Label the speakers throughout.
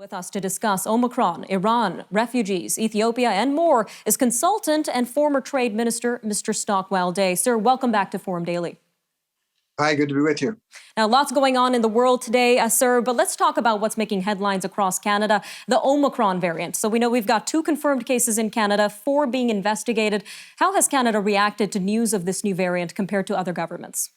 Speaker 1: With us to discuss Omicron, Iran, refugees, Ethiopia, and more is consultant and former trade minister, Mr. Stockwell Day. Sir, welcome back to Forum Daily.
Speaker 2: Hi, good to be with you.
Speaker 1: Now, lots going on in the world today, sir, but let's talk about what's making headlines across Canada, the Omicron variant. So we know we've got 2 confirmed cases in Canada, 4 being investigated. How has Canada reacted to news of this new variant compared to other governments?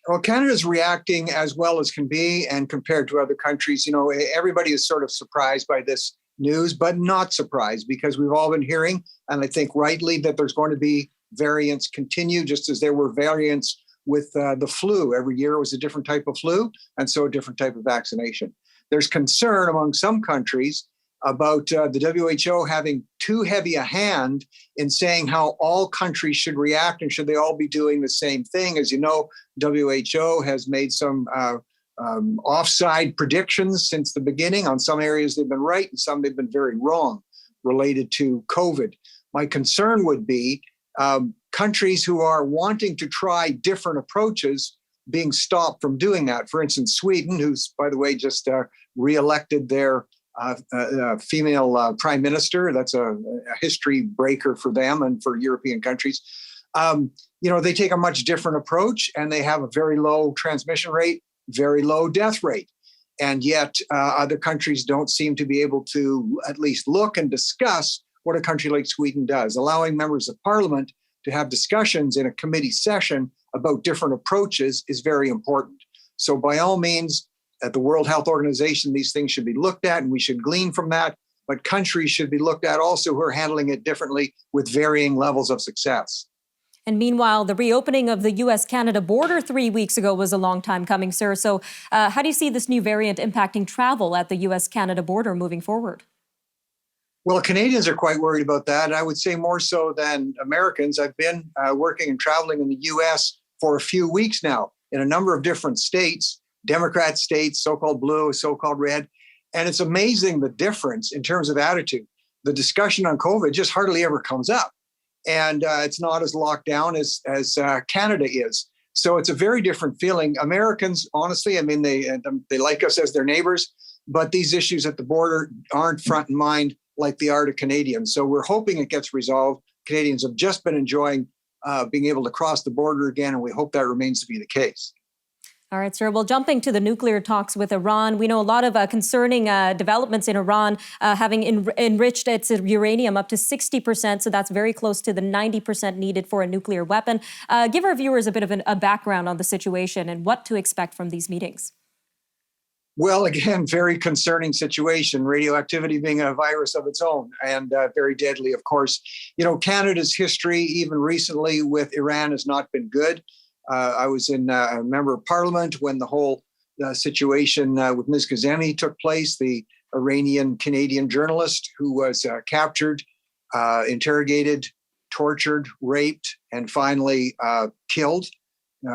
Speaker 2: Well, Canada's reacting as well as can be, and compared to other countries, everybody is sort of surprised by this news, but not surprised because we've all been hearing, and I think rightly, that there's going to be variants continue, just as there were variants with the flu. Every year it was a different type of flu, and so a different type of vaccination. There's concern among some countries about the WHO having too heavy a hand in saying how all countries should react and should they all be doing the same thing. As you know, WHO has made some offside predictions since the beginning. On some areas they've been right and some they've been very wrong related to COVID. My concern would be countries who are wanting to try different approaches being stopped from doing that. For instance, Sweden, who's, by the way, just re-elected their female prime minister. That's a history breaker for them and for European countries. They take a much different approach, and they have a very low transmission rate, very low death rate. And yet other countries don't seem to be able to at least look and discuss what a country like Sweden does. Allowing members of parliament to have discussions in a committee session about different approaches is very important. So by all means, at the World Health Organization, these things should be looked at, and we should glean from that. But countries should be looked at also who are handling it differently with varying levels of success.
Speaker 1: And meanwhile, the reopening of the U.S.-Canada border 3 weeks ago was a long time coming, sir. So how do you see this new variant impacting travel at the U.S.-Canada border moving forward?
Speaker 2: Well, Canadians are quite worried about that. I would say more so than Americans. I've been working and traveling in the U.S. for a few weeks now in a number of different states. Democrat states, so-called blue, so-called red. And it's amazing the difference in terms of attitude. The discussion on COVID just hardly ever comes up. And it's not as locked down as Canada is. So it's a very different feeling. Americans, honestly, they like us as their neighbors, but these issues at the border aren't front in mind like they are to Canadians. So we're hoping it gets resolved. Canadians have just been enjoying being able to cross the border again, and we hope that remains to be the case.
Speaker 1: All right, sir. Well, jumping to the nuclear talks with Iran, we know a lot of concerning developments in Iran, having enriched its uranium up to 60%. So that's very close to the 90% needed for a nuclear weapon. Give our viewers a bit of a background on the situation and what to expect from these meetings.
Speaker 2: Well, again, very concerning situation, radioactivity being a virus of its own and very deadly, of course. Canada's history, even recently with Iran, has not been good. I was a member of parliament when the whole situation with Ms. Kazemi took place, the Iranian-Canadian journalist who was captured, interrogated, tortured, raped, and finally killed.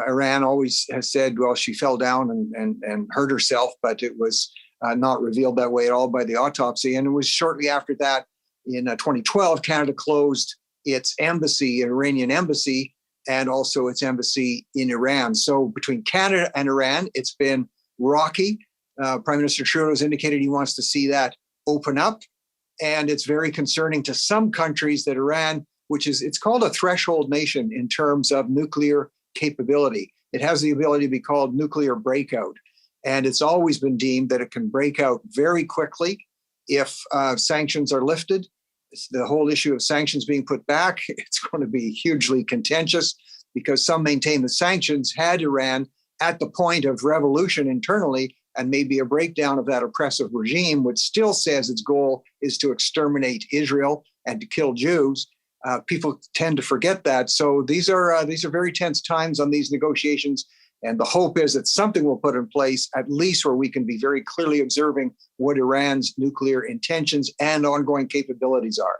Speaker 2: Iran always has said, well, she fell down and hurt herself, but it was not revealed that way at all by the autopsy. And it was shortly after that, in 2012, Canada closed its embassy, Iranian embassy, and also its embassy in Iran. So between Canada and Iran, it's been rocky. Prime Minister Trudeau has indicated he wants to see that open up. And it's very concerning to some countries that Iran, it's called a threshold nation in terms of nuclear capability. It has the ability to be called nuclear breakout. And it's always been deemed that it can break out very quickly if sanctions are lifted. The whole issue of sanctions being put back, it's going to be hugely contentious because some maintain the sanctions had Iran at the point of revolution internally and maybe a breakdown of that oppressive regime, which still says its goal is to exterminate Israel and to kill Jews. People tend to forget that. So these are very tense times on these negotiations. And the hope is that something will put in place, at least where we can be very clearly observing what Iran's nuclear intentions and ongoing capabilities are.